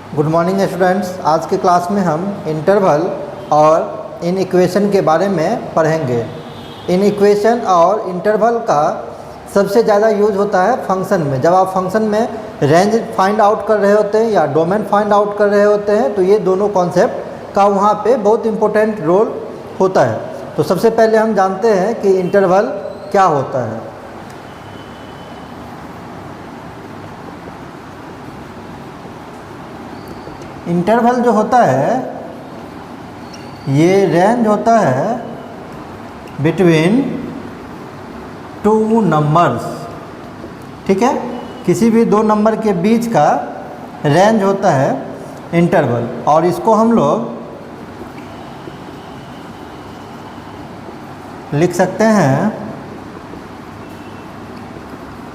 Good morning students. आज के class में हम इंटरवल और इन इक्वेशन के बारे में पढ़ेंगे। इन इक्वेशन और इंटरवल का सबसे ज़्यादा यूज होता है फंक्शन में। जब आप फंक्शन में रेंज फाइंड आउट कर रहे होते हैं या डोमेन फाइंड आउट कर रहे होते हैं तो ये दोनों कॉन्सेप्ट का वहाँ पे बहुत इम्पोर्टेंट रोल होता है। तो सबसे पहले हम जानते हैं कि इंटरवल क्या होता है। इंटरवल जो होता है ये रेंज होता है बिटवीन टू नंबर्स। ठीक है, किसी भी दो नंबर के बीच का रेंज होता है इंटरवल, और इसको हम लोग लिख सकते हैं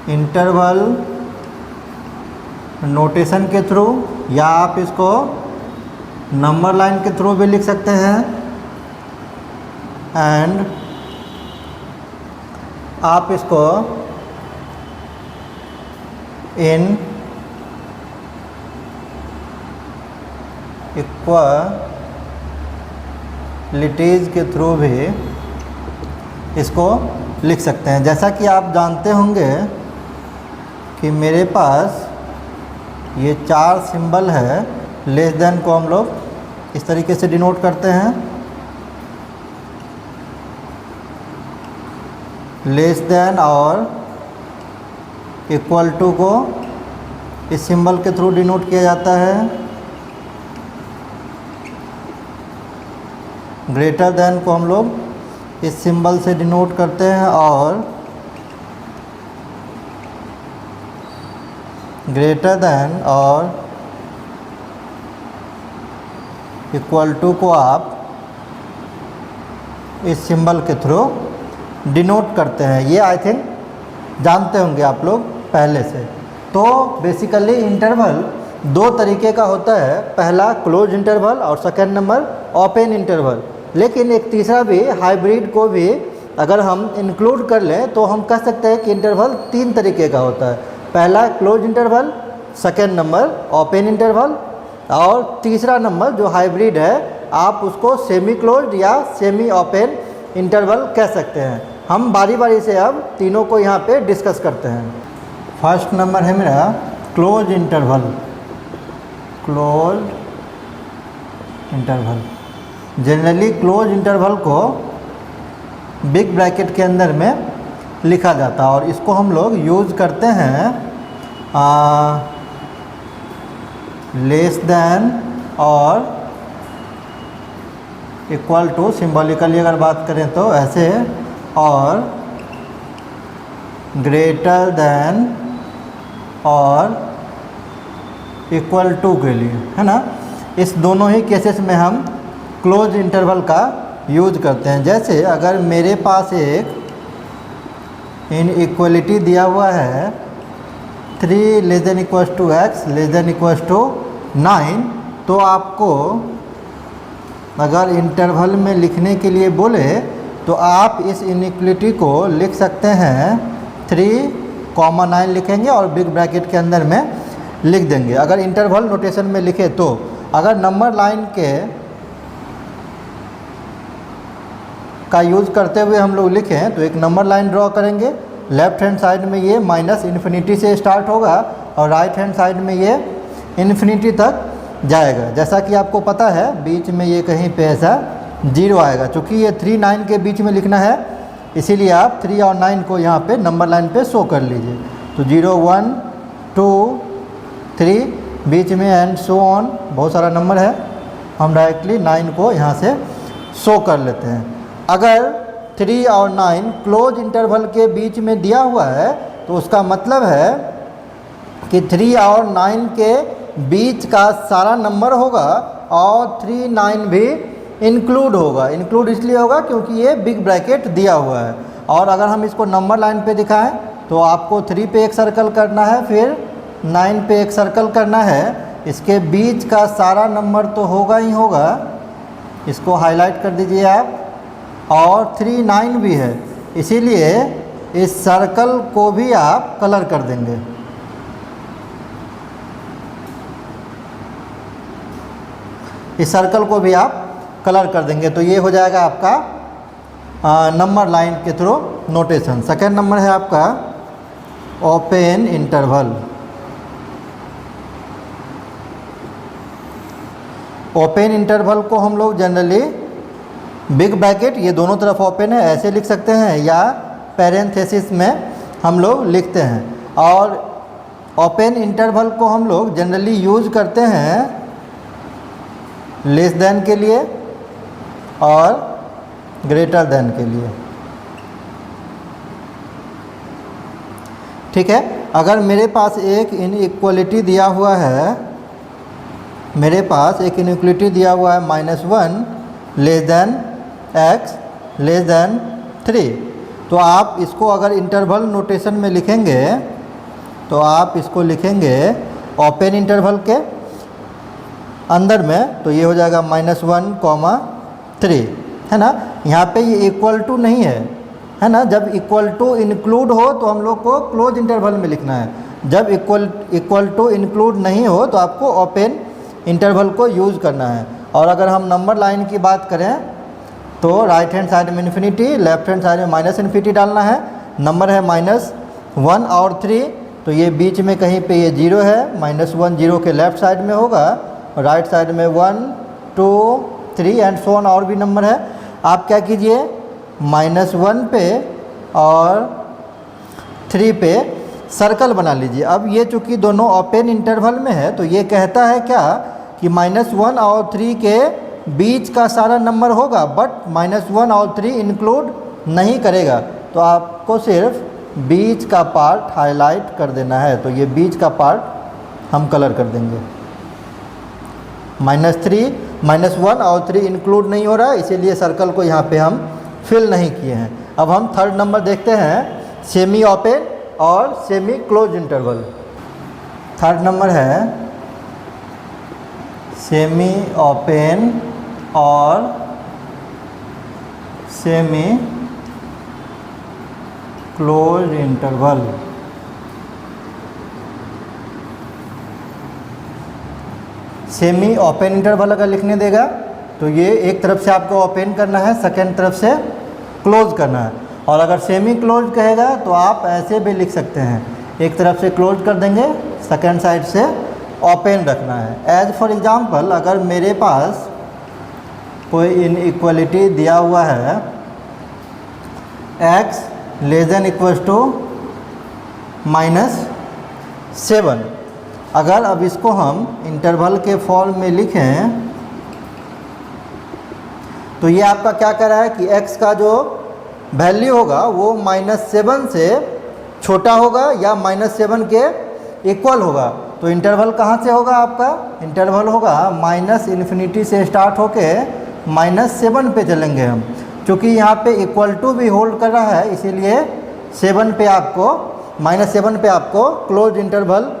इंटरवल नोटेशन के थ्रू, या आप इसको नंबर लाइन के थ्रू भी लिख सकते हैं, एंड आप इसको इन इक्वालिटीज़ के थ्रू भी इसको लिख सकते हैं। जैसा कि आप जानते होंगे कि मेरे पास ये चार सिंबल है, लेस देन को हम लोग इस तरीके से डिनोट करते हैं। लेस देन और इक्वल टू को इस सिंबल के थ्रू डिनोट किया जाता है। ग्रेटर देन को हम लोग इस सिंबल से डिनोट करते हैं, और ग्रेटर देन और इक्वल टू को आप इस सिंबल के थ्रू डिनोट करते हैं। ये आई थिंक जानते होंगे आप लोग पहले से। तो बेसिकली इंटरवल दो तरीके का होता है, पहला क्लोज इंटरवल और सेकेंड नंबर ओपन इंटरवल। लेकिन एक तीसरा भी हाइब्रिड को भी अगर हम इंक्लूड कर लें तो हम कह सकते हैं कि इंटरवल तीन तरीके का होता है, पहला close interval, second number open interval, और तीसरा नंबर जो हाइब्रिड है आप उसको सेमी क्लोज्ड या सेमी ओपन इंटरवल कह सकते हैं। हम बारी बारी से अब तीनों को यहाँ पे डिस्कस करते हैं। फर्स्ट नंबर है मेरा close interval. Close interval, generally close interval को बिग ब्रैकेट के अंदर में लिखा जाता है, और इसको हम लोग यूज़ करते हैं लेस देन और इक्वल टू, सिंबॉलिकली अगर बात करें तो ऐसे, और ग्रेटर देन और इक्वल टू के लिए, है ना। इस दोनों ही केसेस में हम क्लोज इंटरवल का यूज करते हैं। जैसे अगर मेरे पास एक इन इक्वलिटी दिया हुआ है 3 less than equals to x less than equals to 9, तो आपको अगर इंटरवल में लिखने के लिए बोले तो आप इस इनइक्वलिटी को लिख सकते हैं 3,9 लिखेंगे और बिग ब्रैकेट के अंदर में लिख देंगे। अगर इंटरवल नोटेशन में लिखे तो अगर नंबर लाइन के का यूज़ करते हुए हम लोग लिखें तो एक नंबर लाइन ड्रॉ करेंगे। लेफ़्ट हैंड साइड में ये -इन्फिनिटी से स्टार्ट होगा और राइट हैंड साइड में ये इन्फिनिटी तक जाएगा। जैसा कि आपको पता है बीच में ये कहीं पे ऐसा 0 आएगा। चूँकि ये 3, 9 के बीच में लिखना है इसीलिए आप 3 और 9 को यहाँ पे नंबर लाइन पे शो कर लीजिए। तो 0, 1, 2, 3 बीच में एंड सो ऑन, बहुत सारा नंबर है, हम डायरेक्टली 9 को यहाँ से शो कर लेते हैं। अगर 3 और 9 क्लोज इंटरवल के बीच में दिया हुआ है तो उसका मतलब है कि 3 और 9 के बीच का सारा नंबर होगा और 3, 9 भी इंक्लूड होगा। इंक्लूड इसलिए होगा क्योंकि ये बिग ब्रैकेट दिया हुआ है। और अगर हम इसको नंबर लाइन पे दिखाएं तो आपको 3 पे एक सर्कल करना है, फिर 9 पे एक सर्कल करना है। इसके बीच का सारा नंबर तो होगा ही होगा, इसको हाईलाइट कर दीजिए आप, और 3, 9 भी है, इसीलिए इस सर्कल को भी आप कलर कर देंगे। इस सर्कल को भी आप कलर कर देंगे। तो ये हो जाएगा आपका नंबर लाइन के थ्रू नोटेशन। सेकेंड नंबर है आपका ओपन इंटरवल। ओपन इंटरवल को हम लोग जनरली बिग ब्रैकेट, ये दोनों तरफ ओपन है, ऐसे लिख सकते हैं, या पैरेंथेसिस में हम लोग लिखते हैं। और ओपन इंटरवल को हम लोग जनरली यूज करते हैं लेस देन के लिए और ग्रेटर देन के लिए। ठीक है, अगर मेरे पास एक इनइक्वालिटी दिया हुआ है, मेरे पास एक इनइक्वालिटी दिया हुआ है -1 less than x less then 3, तो आप इसको अगर इंटरवल नोटेशन में लिखेंगे तो आप इसको लिखेंगे ओपन इंटरवल के अंदर में, तो ये हो जाएगा -1, 3, है ना। यहाँ पे ये इक्वल टू नहीं है ना। जब इक्वल टू इंक्लूड हो तो हम लोग को क्लोज इंटरवल में लिखना है। जब इक्वल टू इंक्लूड नहीं हो तो आपको ओपन इंटरवल को यूज़ करना है। और अगर हम नंबर लाइन की बात करें तो राइट हैंड साइड में इन्फिनिटी, लेफ्ट हैंड साइड में माइनस इन्फिनिटी डालना है। नंबर है -1 और 3, तो ये बीच में कहीं पे ये 0 है। -1 0 के लेफ्ट साइड में होगा, और राइट साइड में 1 2 3 एंड सो ऑन और भी नंबर है। आप क्या कीजिए, -1 पे और 3 पे सर्कल बना लीजिए। अब ये चूँकि दोनों ओपन इंटरवल में है, तो ये कहता है क्या कि -1 और 3 के बीच का सारा नंबर होगा, बट -1 और 3 इंक्लूड नहीं करेगा। तो आपको सिर्फ बीच का पार्ट हाईलाइट कर देना है। तो ये बीच का पार्ट हम कलर कर देंगे। -3 -1 और 3 इंक्लूड नहीं हो रहा है, इसीलिए सर्कल को यहाँ पे हम फिल नहीं किए हैं। अब हम थर्ड नंबर देखते हैं, सेमी ओपन और semi close interval. Third number है सेमी ओपन और semi close interval. Semi open interval अगर लिखने देगा तो ये एक तरफ से आपको ओपन करना है, सेकेंड तरफ से क्लोज करना है। और अगर सेमी क्लोज कहेगा तो आप ऐसे भी लिख सकते हैं, एक तरफ से क्लोज कर देंगे, सेकेंड साइड से ओपन रखना है। एज फॉर एग्जांपल, अगर मेरे पास कोई इनइक्वालिटी दिया हुआ है x less than equals to -7, अगर अब इसको हम इंटरवल के फॉर्म में लिखें तो ये आपका क्या कर रहा है कि x का जो वैल्यू होगा वो -7 से छोटा होगा या -7 के इक्वल होगा। तो इंटरवल कहाँ से होगा आपका? इंटरवल होगा -∞ से स्टार्ट होके -7 पे चलेंगे हम, क्योंकि यहाँ पे इक्वल टू भी होल्ड कर रहा है, इसीलिए 7 पे आपको -7 पे आपको क्लोज इंटरवल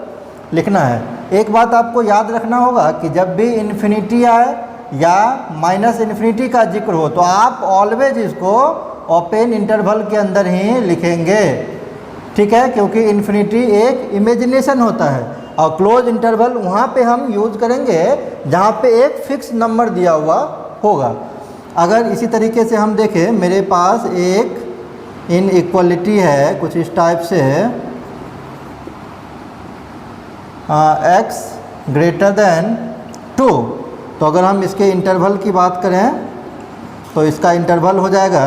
लिखना है। एक बात आपको याद रखना होगा कि जब भी इन्फिनिटी आए या -∞ का जिक्र हो तो आप ऑलवेज इसको ओपन इंटरवल के अंदर ही लिखेंगे, ठीक है, क्योंकि इन्फिनिटी एक इमेजिनेशन होता है और क्लोज इंटरवल वहाँ पे हम यूज़ करेंगे जहाँ पे एक फिक्स नंबर दिया हुआ होगा। अगर इसी तरीके से हम देखें, मेरे पास एक इनइक्वालिटी है कुछ इस टाइप से, x ग्रेटर देन 2, तो अगर हम इसके इंटरवल की बात करें तो इसका इंटरवल हो जाएगा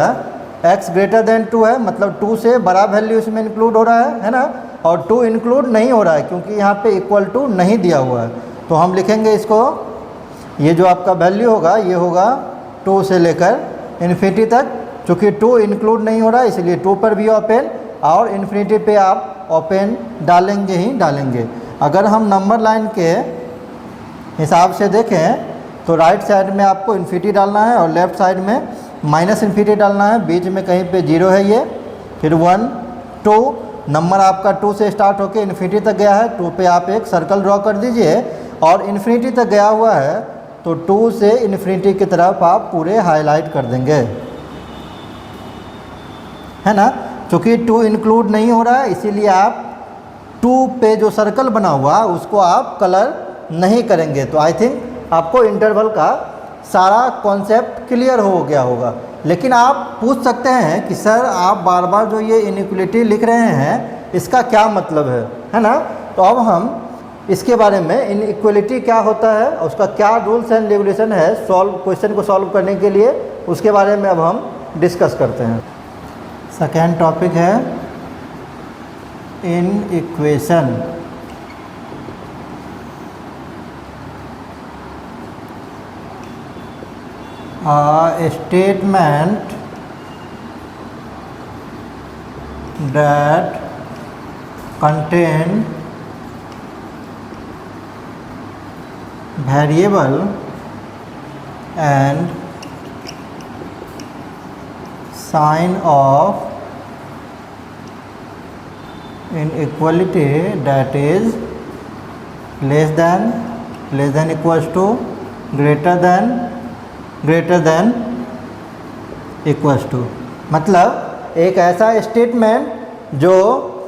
x ग्रेटर देन 2 है, मतलब 2 से बड़ा वैल्यू इसमें इंक्लूड हो रहा है ना, और 2 इंक्लूड नहीं हो रहा है क्योंकि यहाँ पे इक्वल टू नहीं दिया हुआ है। तो हम लिखेंगे इसको, ये जो आपका वैल्यू होगा ये होगा 2 से लेकर इन्फिनिटी तक, चूँकि 2 इंक्लूड नहीं हो रहा है इसलिए 2 पर भी ओपन और इन्फिनिटी पे आप ओपन डालेंगे ही डालेंगे। अगर हम नंबर लाइन के हिसाब से देखें तो राइट साइड में आपको इन्फिनिटी डालना है और लेफ़्ट साइड में -∞ डालना है, बीच में कहीं पे 0 है ये, फिर 1 2, नंबर आपका 2 से स्टार्ट होकर इन्फिनिटी तक गया है, 2 पे आप एक सर्कल ड्रॉ कर दीजिए और इन्फिनिटी तक गया हुआ है तो 2 से इन्फिनिटी की तरफ आप पूरे हाईलाइट कर देंगे, है ना। क्योंकि 2 इंक्लूड नहीं हो रहा है इसीलिए आप 2 पे जो सर्कल बना हुआ उसको आप कलर नहीं करेंगे। तो आई थिंक आपको इंटरवल का सारा कॉन्सेप्ट क्लियर हो गया होगा। लेकिन आप पूछ सकते हैं कि सर आप बार बार जो ये इनइक्वलिटी लिख रहे हैं इसका क्या मतलब है ना। तो अब हम इसके बारे में इनइक्वलिटी क्या होता है, उसका क्या रूल्स एंड रेगुलेशन है क्वेश्चन को सॉल्व करने के लिए, उसके बारे में अब हम डिस्कस करते हैं। सेकेंड टॉपिक है inequation. A statement that contain variable and sign of inequality that is less than equals to greater than equals to, मतलब एक ऐसा स्टेटमेंट जो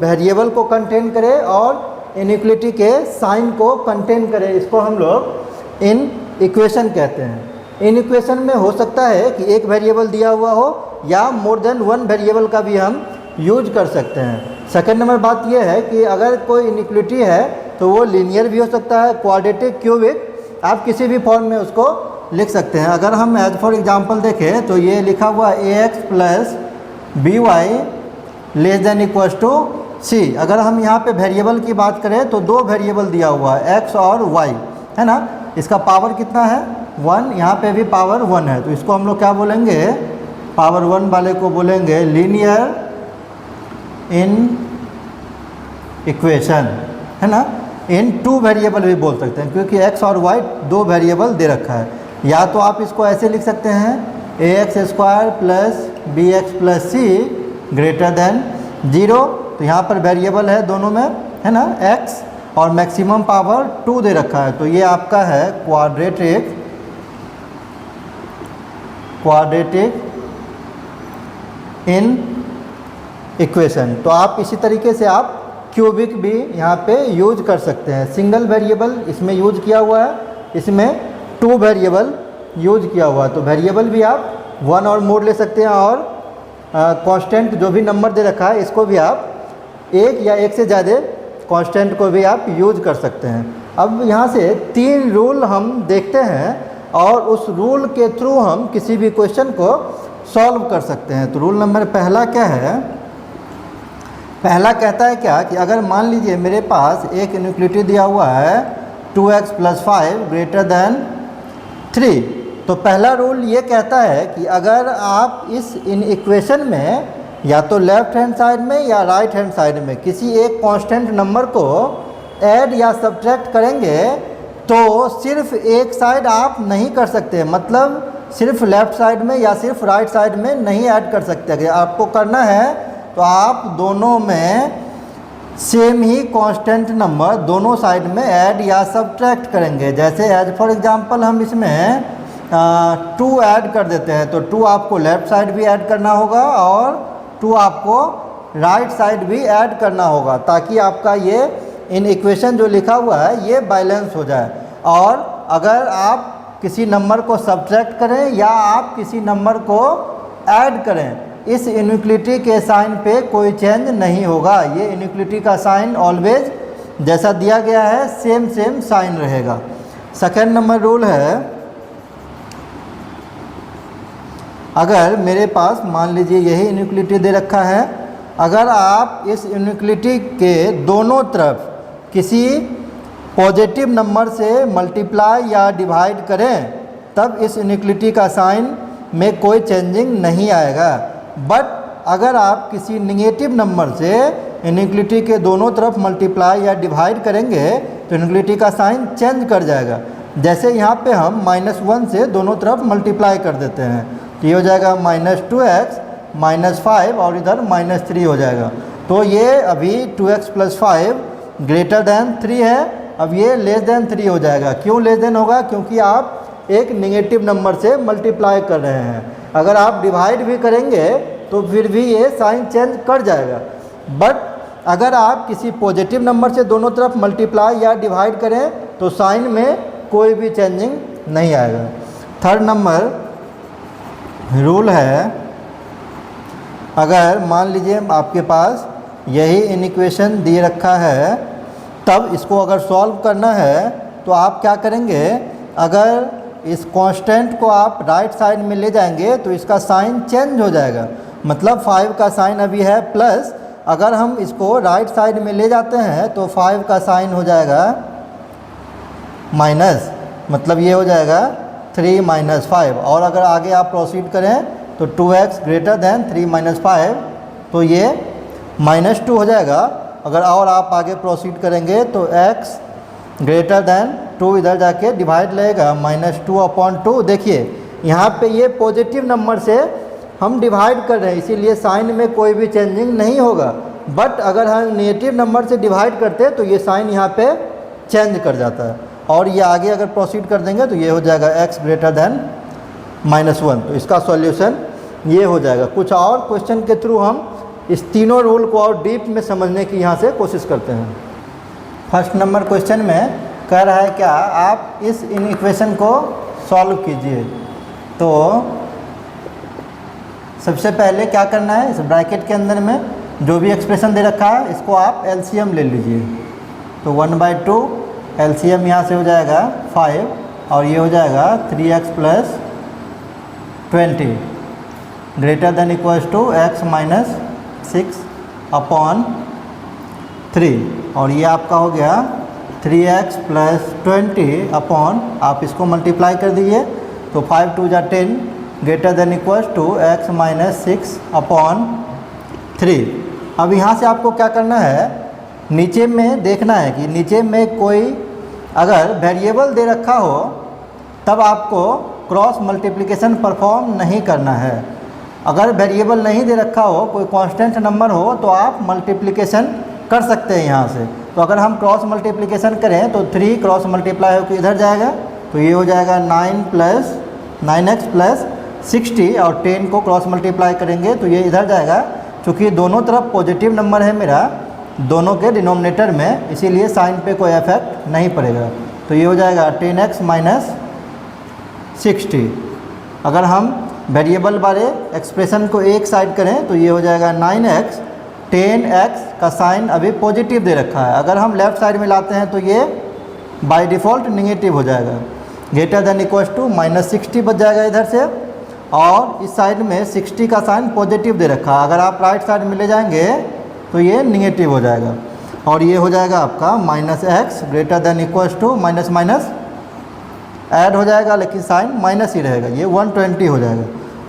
वेरिएबल को कंटेन करे और इनइक्वलिटी के साइन को कंटेन करे, इसको हम लोग इन इक्वेशन कहते हैं। इन इक्वेशन में हो सकता है कि एक वेरिएबल दिया हुआ हो या मोर देन वन वेरिएबल का भी हम यूज कर सकते हैं। सेकेंड नंबर बात यह है कि अगर कोई इनइक्वलिटी है तो वो लीनियर भी हो सकता है, क्वाड्रेटिक, क्यूबिक, आप किसी भी फॉर्म में उसको लिख सकते हैं। अगर हम एज फॉर एग्जांपल देखें तो ये लिखा हुआ ax plus b y less than equals to c. अगर हम यहाँ पे वेरिएबल की बात करें तो दो वेरिएबल दिया हुआ है x और y, है ना। इसका पावर कितना है 1, यहाँ पे भी पावर 1 है, तो इसको हम लोग क्या बोलेंगे, पावर 1 वाले को बोलेंगे लीनियर इन इक्वेशन, है ना। इन टू वेरिएबल भी बोल सकते हैं क्योंकि x और y दो वेरिएबल दे रखा है। या तो आप इसको ऐसे लिख सकते हैं ax square plus bx plus c greater than 0, तो यहाँ पर वेरिएबल है दोनों में, है ना, x, और मैक्सिमम पावर 2 दे रखा है, तो ये आपका है क्वाड्रेटिक इन इक्वेशन। तो आप इसी तरीके से आप क्यूबिक भी यहाँ पे यूज कर सकते हैं। सिंगल वेरिएबल इसमें यूज किया हुआ है, इसमें 2 वेरिएबल यूज किया हुआ है, तो वेरिएबल भी आप 1 और मोर ले सकते हैं, और कांस्टेंट जो भी नंबर दे रखा है इसको भी आप एक या एक से ज़्यादा कांस्टेंट को भी आप यूज कर सकते हैं। अब यहाँ से 3 रूल हम देखते हैं और उस रूल के थ्रू हम किसी भी क्वेश्चन को सॉल्व कर सकते हैं। तो रूल नंबर पहला क्या है, पहला कहता है क्या कि अगर मान लीजिए मेरे पास एक इनइक्वलिटी दिया हुआ है 2x प्लस 5 ग्रेटर देन 3, तो पहला रूल ये कहता है कि अगर आप इस इन इक्वेशन में या तो लेफ्ट हैंड साइड में या राइट हैंड साइड में किसी एक कांस्टेंट नंबर को ऐड या सब्ट्रैक्ट करेंगे तो सिर्फ एक साइड आप नहीं कर सकते, मतलब सिर्फ लेफ्ट साइड में या सिर्फ राइट साइड में नहीं ऐड कर सकते। अगर आपको करना है तो आप दोनों में सेम ही कांस्टेंट नंबर दोनों साइड में ऐड या सब्ट्रैक्ट करेंगे। जैसे एज फॉर एग्जांपल हम इसमें 2 ऐड कर देते हैं, तो 2 आपको लेफ़्ट साइड भी ऐड करना होगा और 2 आपको राइट साइड भी ऐड करना होगा, ताकि आपका ये इन इक्वेशन जो लिखा हुआ है ये बैलेंस हो जाए। और अगर आप किसी नंबर को सब्ट्रैक्ट करें या आप किसी नंबर को ऐड करें, इस इनइक्वलिटी के साइन पे कोई चेंज नहीं होगा। ये इनइक्वलिटी का साइन ऑलवेज जैसा दिया गया है सेम साइन रहेगा। सेकेंड नंबर रूल है, अगर मेरे पास मान लीजिए यही इनइक्वलिटी दे रखा है, अगर आप इस इनइक्वलिटी के दोनों तरफ किसी पॉजिटिव नंबर से मल्टीप्लाई या डिवाइड करें तब इस इनइक्वलिटी का साइन में कोई चेंजिंग नहीं आएगा। बट अगर आप किसी नेगेटिव नंबर से इनइक्वलिटी के दोनों तरफ मल्टीप्लाई या डिवाइड करेंगे तो इनइक्वलिटी का साइन चेंज कर जाएगा। जैसे यहाँ पे हम -1 से दोनों तरफ मल्टीप्लाई कर देते हैं तो ये हो जाएगा -2x -5 और इधर -3 हो जाएगा। तो ये अभी 2x प्लस 5 ग्रेटर दैन 3 है, अब ये लेस दैन 3 हो जाएगा। क्यों लेस दैन होगा? क्योंकि आप एक नेगेटिव नंबर से मल्टीप्लाई कर रहे हैं। अगर आप डिवाइड भी करेंगे तो फिर भी ये साइन चेंज कर जाएगा। बट अगर आप किसी पॉजिटिव नंबर से दोनों तरफ मल्टीप्लाई या डिवाइड करें तो साइन में कोई भी चेंजिंग नहीं आएगा। थर्ड नंबर रूल है, अगर मान लीजिए आपके पास यही इनिक्वेशन दे रखा है, तब इसको अगर सॉल्व करना है तो आप क्या करेंगे, अगर इस कांस्टेंट को आप राइट साइड में ले जाएंगे तो इसका साइन चेंज हो जाएगा। मतलब 5 का साइन अभी है प्लस, अगर हम इसको राइट साइड में ले जाते हैं तो 5 का साइन हो जाएगा माइनस, मतलब ये हो जाएगा 3 माइनस 5। और अगर आगे आप प्रोसीड करें तो 2x ग्रेटर दैन 3 माइनस 5, तो ये -2 हो जाएगा। अगर और आप आगे प्रोसीड करेंगे तो x ग्रेटर दैन 2 इधर जाके डिवाइड लगेगा -2/2। देखिए यहाँ पे ये पॉजिटिव नंबर से हम डिवाइड कर रहे हैं, इसीलिए साइन में कोई भी चेंजिंग नहीं होगा। बट अगर हम नेगेटिव नंबर से डिवाइड करते हैं तो ये साइन यहाँ पे चेंज कर जाता है। और ये आगे अगर प्रोसीड कर देंगे तो ये हो जाएगा x ग्रेटर दैन -1। तो इसका सॉल्यूशन ये हो जाएगा। कुछ और क्वेश्चन के थ्रू हम इस तीनों रूल को और डीप में समझने की यहाँ से कोशिश करते हैं। फर्स्ट नंबर क्वेश्चन में कह रहा है क्या, आप इस इक्वेशन को सॉल्व कीजिए। तो सबसे पहले क्या करना है, इस ब्रैकेट के अंदर में जो भी एक्सप्रेशन दे रखा है इसको आप एलसीएम ले लीजिए। तो 1/2 एलसीएम यहाँ से हो जाएगा 5 और ये हो जाएगा 3x + 20 greater than equals to x - 6/3। और ये आपका हो गया 3x + 20 अपॉन, आप इसको मल्टीप्लाई कर दीजिए तो 5 × 2 = 10 greater than equals to x - 6/3। अब यहाँ से आपको क्या करना है, नीचे में देखना है कि नीचे में कोई अगर वेरिएबल दे रखा हो तब आपको क्रॉस मल्टीप्लिकेशन परफॉर्म नहीं करना है। अगर वेरिएबल नहीं दे रखा हो, कोई कांस्टेंट नंबर हो, तो आप मल्टीप्लिकेशन कर सकते हैं यहाँ से। तो अगर हम क्रॉस मल्टीप्लिकेशन करें तो 3 क्रॉस मल्टीप्लाई होकर इधर जाएगा, तो ये हो जाएगा 9x + 60 और 10 को क्रॉस मल्टीप्लाई करेंगे तो ये इधर जाएगा। चूँकि दोनों तरफ पॉजिटिव नंबर है मेरा, दोनों के डिनोमिनेटर में, इसीलिए साइन पे कोई इफेक्ट नहीं पड़ेगा। तो ये हो जाएगा 10x - 60। अगर हम वेरिएबल वाले एक्सप्रेशन को एक साइड करें तो ये हो जाएगा 9x। 10x का साइन अभी पॉजिटिव दे रखा है, अगर हम लेफ़्ट साइड में लाते हैं तो ये बाय डिफ़ॉल्ट नेगेटिव हो जाएगा। ग्रेटर दैन इक्वल्स टू -60 बच जाएगा इधर से, और इस साइड में 60 का साइन पॉजिटिव दे रखा है, अगर आप राइट साइड में ले जाएंगे तो ये नेगेटिव हो जाएगा। और ये हो जाएगा आपका -x greater than equals to minus add हो जाएगा, लेकिन साइन माइनस ही रहेगा, ये 120 हो जाएगा।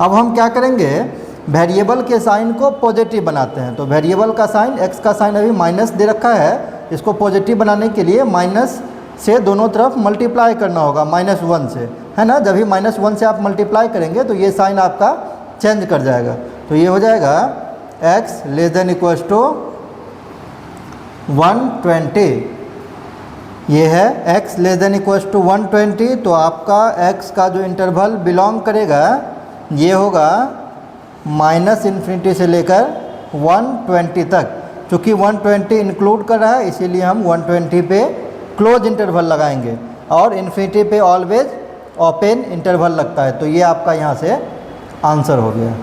अब हम क्या करेंगे, वेरिएबल के साइन को पॉजिटिव बनाते हैं। तो वेरिएबल का साइन, x का साइन अभी माइनस दे रखा है, इसको पॉजिटिव बनाने के लिए माइनस से दोनों तरफ मल्टीप्लाई करना होगा -1 से, है ना। जब भी -1 से आप मल्टीप्लाई करेंगे तो ये साइन आपका चेंज कर जाएगा। तो ये हो जाएगा x < 120। ये है x < 120। तो आपका x का जो इंटरवल बिलोंग करेगा ये होगा -∞ से लेकर 120 तक। चूँकि 120 इंक्लूड कर रहा है इसीलिए हम 120 पे क्लोज इंटरवल लगाएंगे, और इन्फिनिटी पे ऑलवेज ओपन इंटरवल लगता है। तो ये आपका यहाँ से आंसर हो गया।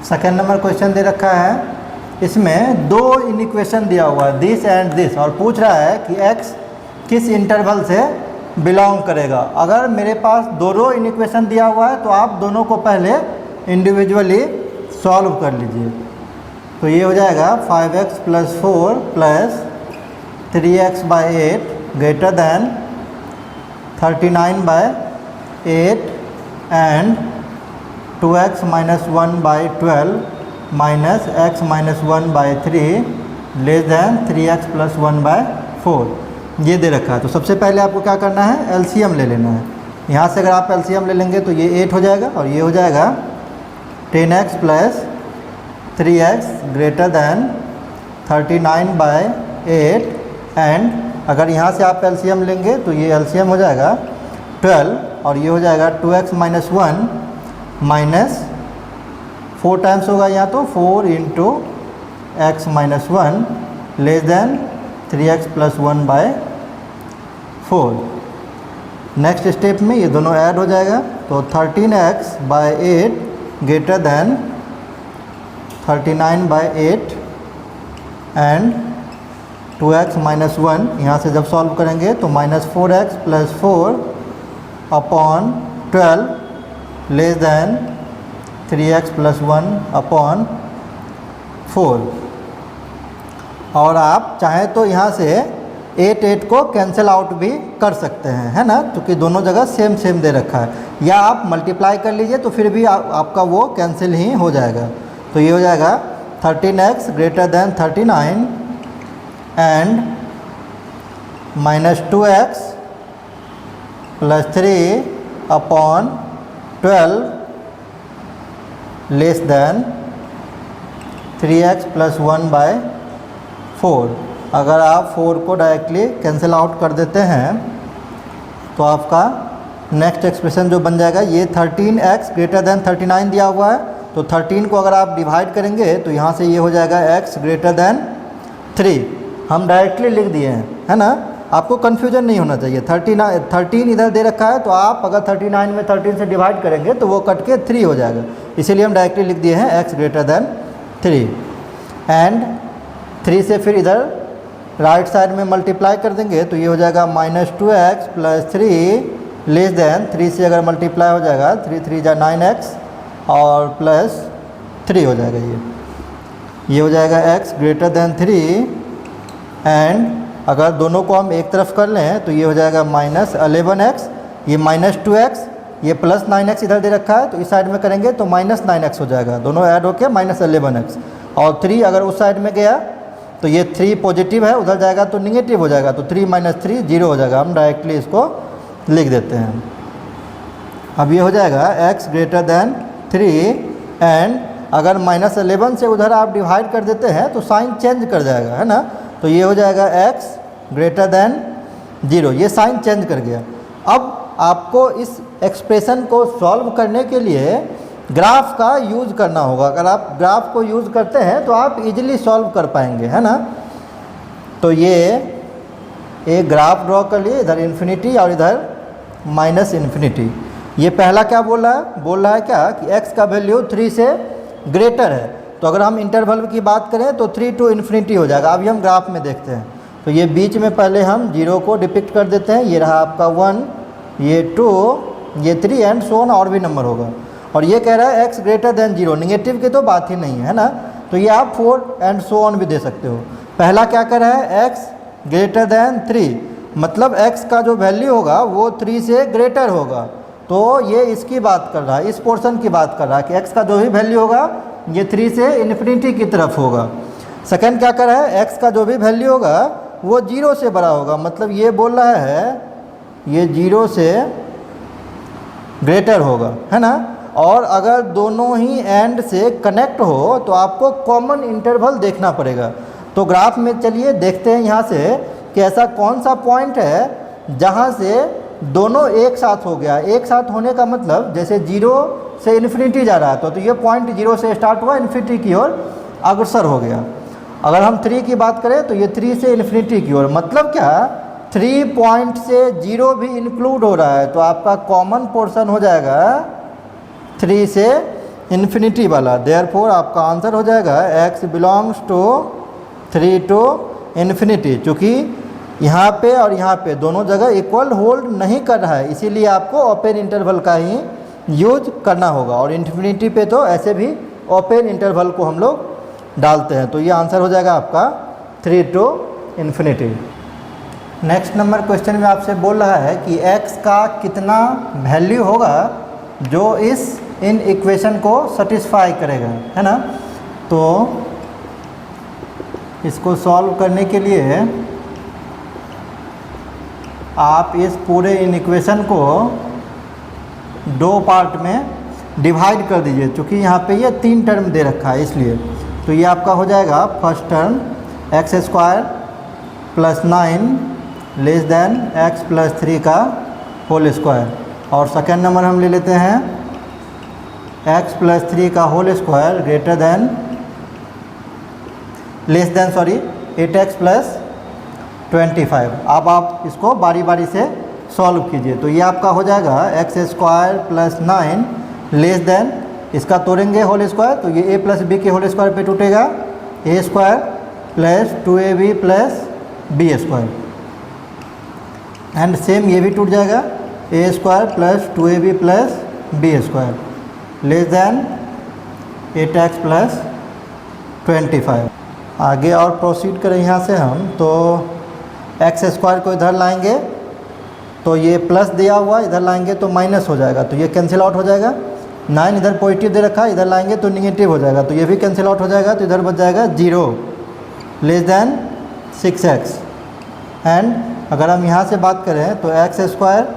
सेकेंड नंबर क्वेश्चन दे रखा है, इसमें 2 इक्वेशन दिया हुआ है, दिस एंड दिस, और पूछ रहा है कि x किस इंटरवल से बिलोंग करेगा। अगर मेरे पास दोनों इक्वेशन दिया हुआ है तो आप दोनों को पहले इंडिविजुअली सॉल्व कर लीजिए। तो ये हो जाएगा 5x + 4 + 3x/8 greater than 39/8 and 2x - 1/12 -x - 1/3 less than 3x + 1/4 ये दे रखा है। तो सबसे पहले आपको क्या करना है, एलसीएम ले लेना है। यहाँ से अगर आप एलसीएम ले लेंगे तो ये 8 हो जाएगा, और ये हो जाएगा 10x + 3x greater than 39/8 and अगर यहाँ से आप एलसीएम लेंगे तो ये एलसीएम हो जाएगा 12, और ये हो जाएगा 2x - 1 माइनस 4 टाइम्स होगा यहाँ, तो 4 × x - 1 less than 3x + 1/4 next step में ये दोनों ऐड हो जाएगा, तो 13x/8 greater than 39/8 and 2x minus 1, यहाँ से जब सॉल्व करेंगे तो -4x + 4/12 लेस दैन 3x + 1/4। और आप चाहें तो यहाँ से 8 को कैंसिल आउट भी कर सकते हैं, है ना, क्योंकि दोनों जगह सेम दे रखा है। या आप मल्टीप्लाई कर लीजिए तो फिर भी आपका वो कैंसिल ही हो जाएगा। तो ये हो जाएगा 13x greater than 39 and -2x + 3/12 less than 3x + 1/4। अगर आप 4 को डायरेक्टली कैंसिल आउट कर देते हैं तो आपका नेक्स्ट एक्सप्रेशन जो बन जाएगा, ये 13x ग्रेटर देन 39 दिया हुआ है, तो 13 को अगर आप डिवाइड करेंगे तो यहाँ से ये हो जाएगा x ग्रेटर देन 3। हम डायरेक्टली लिख दिए हैं, है ना, आपको कन्फ्यूजन नहीं होना चाहिए। 13 इधर दे रखा है, तो आप अगर 39 में 13 से डिवाइड करेंगे तो वो कट के 3 हो जाएगा, इसीलिए हम डायरेक्टली लिख दिए हैं x ग्रेटर देन 3। एंड 3 से फिर इधर राइट साइड में मल्टीप्लाई कर देंगे तो ये हो जाएगा -2x + 3 लेस दैन 3 से अगर मल्टीप्लाई हो जाएगा 3 3 जा 9x और +3 हो जाएगा। ये हो जाएगा x ग्रेटर देन 3 एंड अगर दोनों को हम एक तरफ कर लें तो ये हो जाएगा -11x, ये -2x, ये +9x इधर दे रखा है, तो इस साइड में करेंगे तो -9x हो जाएगा, दोनों ऐड होके -11x। और 3 अगर उस साइड में गया तो ये 3 पॉजिटिव है, उधर जाएगा तो निगेटिव हो जाएगा, तो 3 - 3 0 हो जाएगा। हम डायरेक्टली इसको लिख देते हैं। अब ये हो जाएगा x ग्रेटर देन 3 एंड अगर -11 से उधर आप डिवाइड कर देते हैं तो साइन चेंज कर जाएगा, है ना, तो ये हो जाएगा x ग्रेटर देन 0, ये साइन चेंज कर गया। अब आपको इस एक्सप्रेशन को सॉल्व करने के लिए ग्राफ का यूज़ करना होगा। अगर आप ग्राफ को यूज़ करते हैं तो आप इजीली सॉल्व कर पाएंगे, है ना। तो ये एक ग्राफ ड्रॉ कर लिए, इधर इन्फिनिटी और इधर -∞। ये पहला क्या बोल रहा है? बोल रहा है क्या कि x का वैल्यू 3 से ग्रेटर है, तो अगर हम इंटरवल की बात करें तो 3 to ∞ हो जाएगा। अभी हम ग्राफ में देखते हैं, तो ये बीच में पहले हम 0 को डिपिक्ट कर देते हैं, ये रहा आपका 1, ये 2, ये 3 एंड सो ऑन, और भी नंबर होगा। और ये कह रहा है x ग्रेटर देन 0, निगेटिव की तो बात ही नहीं है ना, तो ये आप 4 एंड सो ऑन भी दे सकते हो। पहला क्या कर रहा है, x ग्रेटर देन 3, मतलब x का जो वैल्यू होगा वो 3 से ग्रेटर होगा, तो ये इसकी बात कर रहा है, इस पोर्शन की बात कर रहा है कि x का जो भी वैल्यू होगा ये 3 से ∞ की तरफ होगा। सेकंड क्या कर रहा है, x का जो भी वैल्यू होगा वो 0 से बड़ा होगा, मतलब ये बोल रहा है ये 0 से ग्रेटर होगा, है ना। और अगर दोनों ही एंड से कनेक्ट हो तो आपको कॉमन इंटरवल देखना पड़ेगा। तो ग्राफ में चलिए देखते हैं यहाँ से कि ऐसा कौन सा पॉइंट है जहाँ से दोनों एक साथ हो गया। एक साथ होने का मतलब जैसे 0 से इन्फिनिटी जा रहा है तो ये पॉइंट 0 से स्टार्ट हुआ, इन्फिनिटी की ओर अग्रसर हो गया। अगर हम 3 की बात करें तो ये 3 से इन्फिनिटी की ओर, मतलब क्या 3 पॉइंट से 0 भी इंक्लूड हो रहा है, तो आपका कॉमन पोर्शन हो जाएगा 3 से इन्फिनिटी वाला। देयरफॉर आपका आंसर हो जाएगा x belongs to 3 to infinity. चूँकि यहाँ पे और यहाँ पे दोनों जगह इक्वल होल्ड नहीं कर रहा है, इसीलिए आपको ओपन इंटरवल का ही यूज करना होगा। और इन्फिनिटी पे तो ऐसे भी ओपन इंटरवल को हम लोग डालते हैं, तो ये आंसर हो जाएगा आपका 3 to infinity. Next number question में आपसे बोल रहा है कि x का कितना वैल्यू होगा जो इन इक्वेशन को सेटिस्फाई करेगा, है ना। तो इसको सॉल्व करने के लिए आप इस पूरे इन इक्वेशन को 2 पार्ट में डिवाइड कर दीजिए, क्योंकि यहाँ पे ये 3 टर्म दे रखा है इसलिए। तो ये आपका हो जाएगा first term x² + 9 less than x + 3 का होल स्क्वायर, और सेकेंड नंबर हम ले लेते हैं x + 3 का whole square greater than less than 8x + 25। अब आप इसको बारी बारी से सॉल्व कीजिए। तो ये आपका हो जाएगा x square plus 9 less than, इसका तोड़ेंगे होल स्क्वायर, तो ये a प्लस बी के होल स्क्वायर पे टूटेगा, a square plus 2ab plus b square, and same ये भी टूट जाएगा, a square plus 2ab plus b square less than 8x plus 25। आगे और प्रोसीड करें यहाँ से हम, तो एक्स स्क्वायर को इधर लाएंगे तो ये प्लस दिया हुआ, इधर लाएंगे तो माइनस हो जाएगा, तो ये कैंसिल आउट हो जाएगा। 9 इधर पॉजिटिव दे रखा है, इधर लाएंगे तो निगेटिव हो जाएगा, तो ये भी कैंसिल आउट हो जाएगा, तो इधर बच जाएगा 0 लेस दैन 6x। एंड अगर हम यहाँ से बात करें तो एक्स स्क्वायर,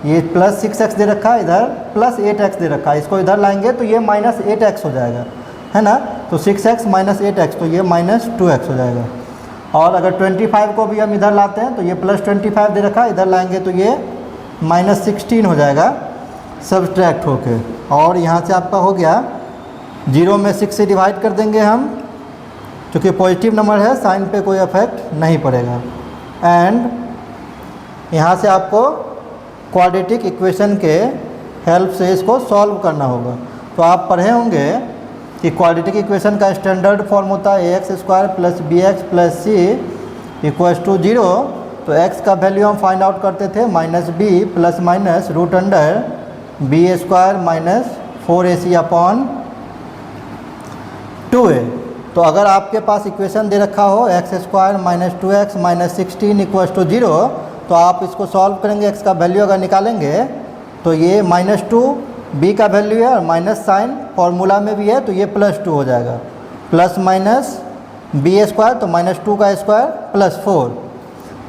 ये प्लस 6x दे रखा है, इधर प्लस 8x दे रखा है, इसको इधर लाएंगे तो ये माइनस 8x हो जाएगा, है ना। तो 6x माइनस 8x, तो ये माइनस 2x हो जाएगा। और अगर 25 को भी हम इधर लाते हैं तो ये प्लस 25 दे रखा है, इधर लाएंगे तो ये माइनस 16 हो जाएगा सब्सट्रैक्ट होके। और यहाँ से आपका हो गया 0 में 6 से डिवाइड कर देंगे हम, क्योंकि पॉजिटिव नंबर है साइन पे कोई इफेक्ट नहीं पड़ेगा। एंड यहाँ से आपको क्वाड्रेटिक इक्वेशन के हेल्प से इसको सॉल्व करना होगा। तो आप पढ़े होंगे कि क्वाड्रेटिक इक्वेशन का स्टैंडर्ड फॉर्म होता है x square plus b x plus c equals to 0। तो x का वैल्यू हम फाइंड आउट करते थे minus b plus minus root under b square minus 4ac upon 2a। तो अगर आपके पास इक्वेशन दे रखा हो x square minus 2x minus 16 equals to 0, तो आप इसको सॉल्व करेंगे, x का वैल्यू अगर निकालेंगे तो ये -2 b का वैल्यू है और माइनस साइन फॉर्मूला में भी है, तो ये +2 हो जाएगा, प्लस माइनस बी स्क्वायर, तो -2 का square plus 4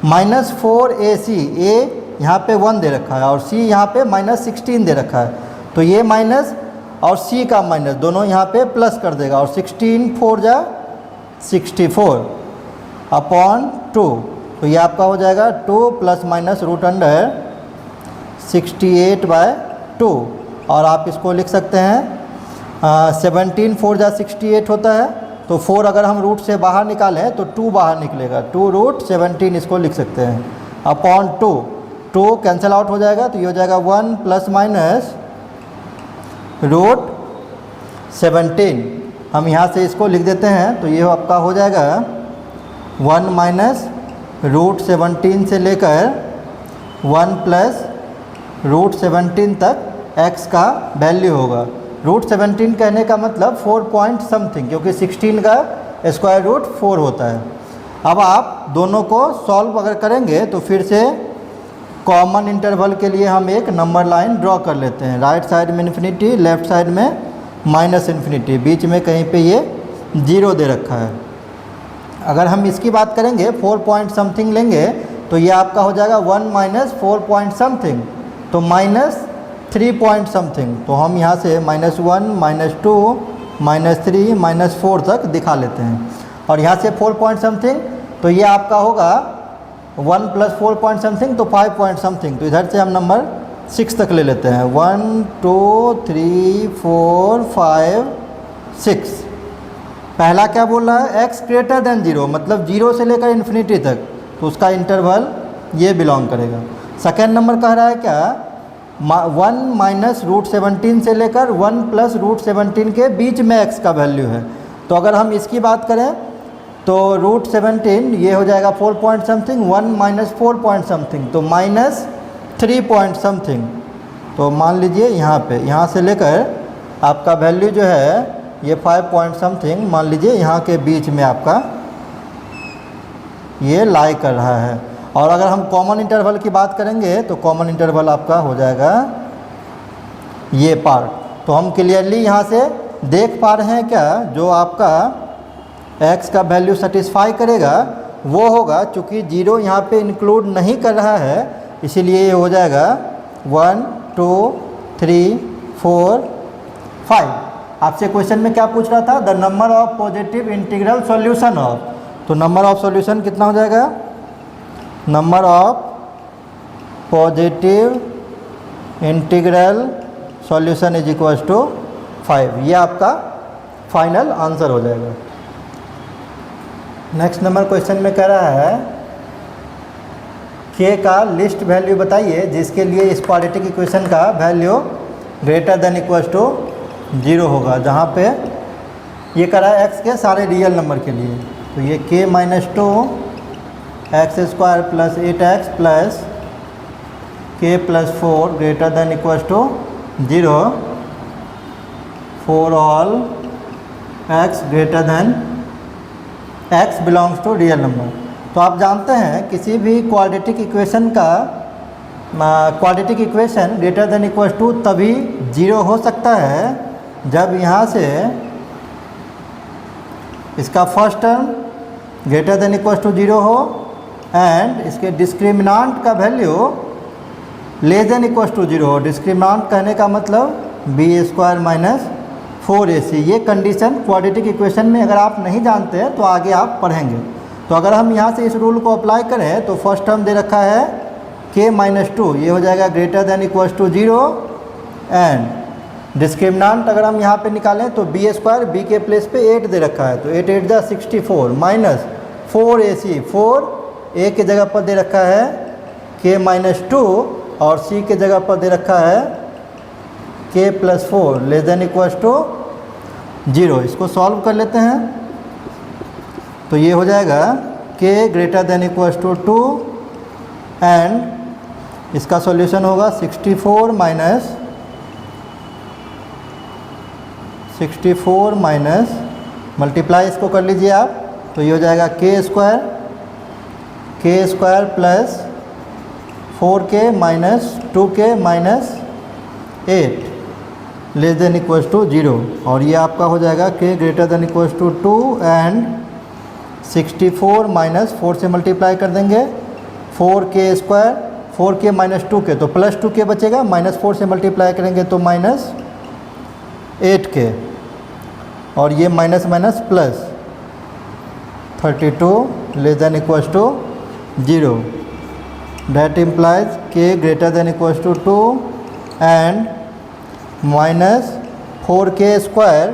minus 4ac, a यहाँ पे 1 दे रखा है और c यहाँ पे माइनस 16 दे रखा है, तो ये माइनस और c का माइनस दोनों यहाँ पे प्लस कर देगा, और 16 4 जा 64 अपॉन 2, तो ये आपका हो जाएगा 2 प्लस माइनस रूट अंडर 68/2। और आप इसको लिख सकते हैं 17 4 जा 68 होता है, तो 4 अगर हम रूट से बाहर निकालें तो 2 बाहर निकलेगा, 2 रूट 17 इसको लिख सकते हैं अपॉन 2 कैंसिल आउट हो जाएगा, तो ये हो जाएगा 1 प्लस माइनस रूट 17। हम यहाँ से इसको लिख देते हैं, तो ये आपका हो जाएगा 1 माइनस रूट 17 से लेकर 1 प्लस रूट 17 तक x का वैल्यू होगा। रूट 17 कहने का मतलब 4 पॉइंट समथिंग, क्योंकि 16 का स्क्वायर रूट 4 होता है। अब आप दोनों को सॉल्व अगर करेंगे तो फिर से कॉमन इंटरवल के लिए हम एक नंबर लाइन ड्रॉ कर लेते हैं, राइट साइड में इन्फिनिटी, लेफ्ट साइड में माइनस इन्फिनिटी, बीच में कहीं पे ये 0 दे रखा है। अगर हम इसकी बात करेंगे 4 पॉइंट समथिंग लेंगे तो ये आपका हो जाएगा 1 माइनस 4 पॉइंट समथिंग, तो माइनस 3 पॉइंट समथिंग। तो हम यहाँ से -1 -2 -3 -4 तक दिखा लेते हैं, और यहाँ से 4 पॉइंट समथिंग, तो ये आपका होगा 1 प्लस 4 पॉइंट समथिंग, तो 5 पॉइंट समथिंग। तो इधर से हम नंबर 6 तक ले लेते हैं, 1 2 3 4 5 6। पहला क्या बोल रहा है, x ग्रेटर देन 0, मतलब 0 से लेकर इन्फिनिटी तक, तो उसका इंटरवल ये बिलोंग करेगा। सेकेंड नंबर कह रहा है क्या, 1 माइनस रूट 17 से लेकर 1 प्लस रूट 17 के बीच में x का वैल्यू है। तो अगर हम इसकी बात करें तो रूट 17 ये हो जाएगा 4 point something, 1 minus 4 point something, तो -3 पॉइंट समथिंग। तो मान लीजिए यहाँ से लेकर आपका वैल्यू जो है ये 5 पॉइंट समथिंग, मान लीजिए यहाँ के बीच में आपका ये लाई कर रहा है। और अगर हम कॉमन इंटरवल की बात करेंगे तो कॉमन इंटरवल आपका हो जाएगा ये पार्ट। तो हम क्लियरली यहाँ से देख पा रहे हैं क्या, जो आपका x का वैल्यू सेटिस्फाई करेगा वो होगा, चूँकि 0 यहाँ पे इंक्लूड नहीं कर रहा है, इसीलिए ये हो जाएगा 1 2 3 4 5। आपसे क्वेश्चन में क्या पूछ रहा था, the number of positive integral solution of, तो नंबर ऑफ सॉल्यूशन कितना हो जाएगा, number of positive integral solution is equals to 5। ये आपका फाइनल आंसर हो जाएगा। नेक्स्ट नंबर क्वेश्चन में कह रहा है के का लिस्ट वैल्यू बताइए जिसके लिए इस क्वाड्रेटिक इक्वेशन का value greater than equal to 0 होगा, जहाँ पे ये करा एक्स के सारे रियल नंबर के लिए। तो ये k minus 2 x square plus 8x plus k plus 4 greater than equal to 0 for all x greater than x belongs to real number. तो आप जानते हैं किसी भी क्वाड्रेटिक इक्वेशन का quadratic equation greater than equal to तभी 0 हो सकता है जब यहाँ से इसका first term greater than equal to 0 हो एंड इसके डिस्क्रिमिनांट का value less than equal to 0 हो। डिस्क्रिमिनांट कहने का मतलब बी स्क्वायर माइनस 4ac। ये कंडीशन क्वाड्रेटिक इक्वेशन में अगर आप नहीं जानते हैं तो आगे आप पढ़ेंगे। तो अगर हम यहाँ से इस रूल को अप्लाई करें तो फर्स्ट टर्म दे रखा है k माइनस 2, ये हो जाएगा greater than equal to 0 and discriminant अगर हम यहाँ पे निकालें तो बी स्क्वायर, बी के प्लेस पे 8 दे रखा है तो 8 8 जा 64 माइनस 4ac, 4 a के जगह पर दे रखा है k माइनस 2 और c के जगह पर दे रखा है k plus 4 less than equal to 0। इसको सॉल्व कर लेते हैं तो ये हो जाएगा k greater than equal to 2 and इसका सॉल्यूशन होगा 64 माइनस मल्टीप्लाई इसको कर लीजिए आप तो ये हो जाएगा k square plus 4k minus 2k minus 8 less than equal to 0 और ये आपका हो जाएगा k greater than equal to 2 and 64 minus 4 से मल्टीप्लाई कर देंगे 4k square 4k minus 2k तो प्लस 2k बचेगा, माइनस 4 से मल्टीप्लाई करेंगे तो माइनस 8k और ये minus minus plus 32 less than equal to 0 that implies k greater than equal to 2 and minus 4k square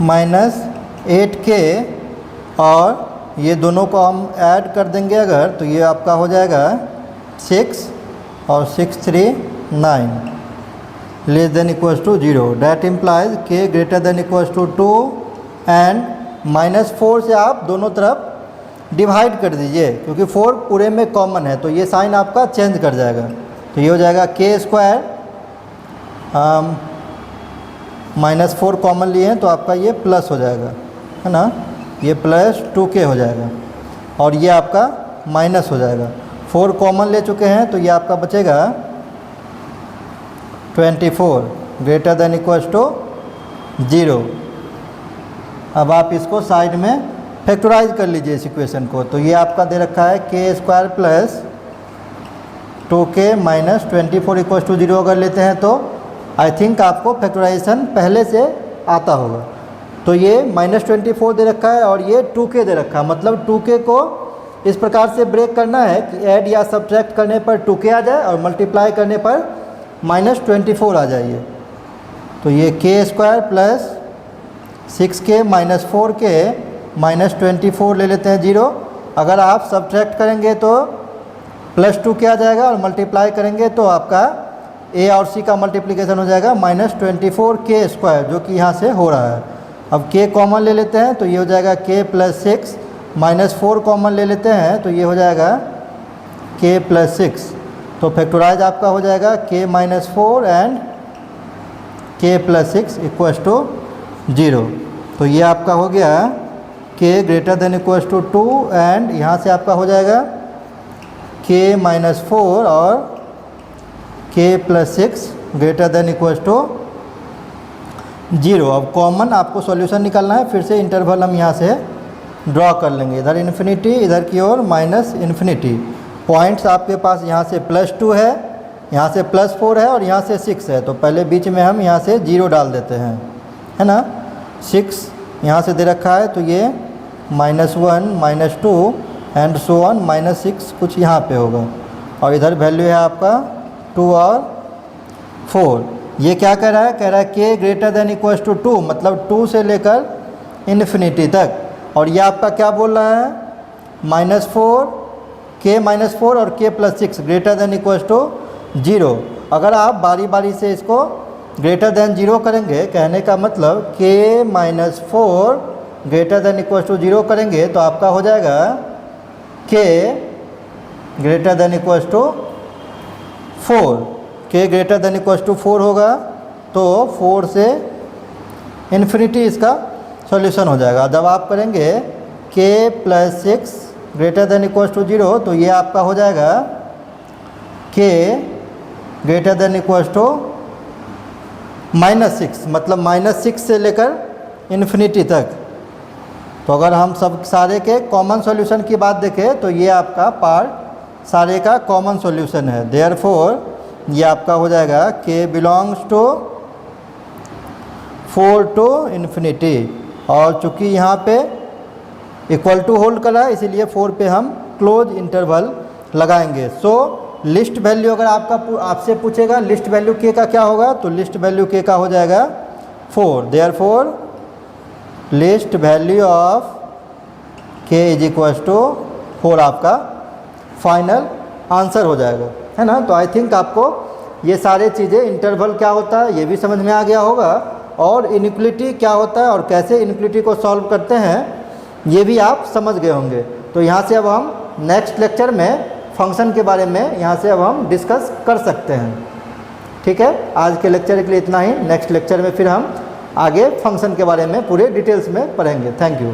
minus 8k और ये दोनों को हम ऐड कर देंगे अगर तो ये आपका हो जाएगा 6 और 6 3 9 less than equal to 0 that implies k greater than equal to 2 and minus 4 से आप दोनों तरफ डिवाइड कर दीजिए क्योंकि 4 पूरे में कॉमन है तो ये साइन आपका चेंज कर जाएगा। तो ये हो जाएगा k स्क्वायर माइनस 4 कॉमन लिए हैं तो आपका ये प्लस हो जाएगा, है ना, ये प्लस 2k हो जाएगा और ये आपका माइनस हो जाएगा। 4 कॉमन ले चुके हैं तो ये आपका बचेगा 24 ग्रेटर देन इक्वल टू 0। अब आप इसको साइड में फैक्टराइज कर लीजिए इस इक्वेशन को तो ये आपका दे रखा है k square plus 2k minus 24 equal to 0 अगर लेते हैं तो आई थिंक आपको फैक्टराइजेशन पहले से आता होगा। तो ये माइनस 24 दे रखा है और ये 2k दे रखा है, मतलब 2k को इस प्रकार से ब्रेक करना है कि ऐड या सब्ट्रैक्ट करने पर 2k आ जाए और मल्टीप्लाई करने पर माइनस 24 आ जाइए। तो ये k square plus 6k minus 4k minus 24 ले लेते हैं 0। अगर आप सब्ट्रैक्ट करेंगे तो प्लस 2k आ जाएगा और मल्टीप्लाई करेंगे तो आपका a और c का मल्टीप्लिकेशन हो जाएगा माइनस 24k स्क्वायर जो कि यहाँ से हो रहा है। अब k कॉमन ले लेते हैं तो ये हो जाएगा k प्लस 6 माइनस 4 कॉमन ले लेते हैं तो ये हो जाएगा k प्लस 6। तो फैक्टराइज आपका हो जाएगा k minus 4 and k plus 6 equals to 0। तो ये आपका हो गया k greater than equals to 2 and यहाँ से आपका हो जाएगा k माइनस 4 और k plus 6 greater than equals to 0। अब कॉमन आपको सॉल्यूशन निकालना है, फिर से इंटरवल हम यहाँ से ड्रॉ कर लेंगे, इधर इन्फिनिटी इधर की ओर माइनस इन्फिनिटी। पॉइंट्स आपके पास यहाँ से प्लस 2 है, यहाँ से प्लस 4 है और यहाँ से 6 है। तो पहले बीच में हम यहाँ से 0 डाल देते हैं, है ना। 6 यहाँ से दे रखा है तो ये -1 -2 एंड सो ऑन -6 कुछ यहाँ पे होगा और इधर वैल्यू है आपका 2 और 4। ये क्या कह रहा है, कह रहा है k greater than equals to 2, मतलब 2 से लेकर इन्फिनिटी तक। और ये आपका क्या बोल रहा है, -4 k k-4 और k+6 greater than equal to 0। अगर आप बारी बारी से इसको ग्रेटर देन 0 करेंगे, कहने का मतलब k-4 greater than equal to 0 करेंगे तो आपका हो जाएगा k greater than equal to 4। k greater than equal to 4 होगा तो 4 से इन्फिनिटी इसका सॉल्यूशन हो जाएगा। जब आप करेंगे k+6 greater than equal to 0 तो ये आपका हो जाएगा k greater than equal to -6, मतलब -6 से लेकर इन्फिनिटी तक। तो अगर हम सब सारे के कॉमन सॉल्यूशन की बात देखें तो ये आपका पार्ट सारे का कॉमन सॉल्यूशन है। देयरफॉर ये आपका हो जाएगा k belongs to 4 to infinity, और चूँकि यहाँ पे इक्वल टू होल्ड करा है इसीलिए 4 पे हम क्लोज इंटरवल लगाएंगे। सो लिस्ट वैल्यू अगर आपसे पूछेगा लिस्ट वैल्यू k का क्या होगा, तो लिस्ट वैल्यू k का हो जाएगा 4। Therefore least value of k is equal to 4 आपका फाइनल आंसर हो जाएगा, है ना। तो आई थिंक आपको ये सारे चीज़ें इंटरवल क्या होता है ये भी समझ में आ गया होगा, और इनइक्वलिटी क्या होता है और कैसे इनइक्वलिटी को सॉल्व करते हैं ये भी आप समझ गए होंगे। तो यहाँ से अब हम नेक्स्ट लेक्चर में फंक्शन के बारे में यहाँ से अब हम डिस्कस कर सकते हैं। ठीक है, आज के लेक्चर के लिए इतना ही। नेक्स्ट लेक्चर में फिर हम आगे फंक्शन के बारे में पूरे डिटेल्स में पढ़ेंगे। Thank you.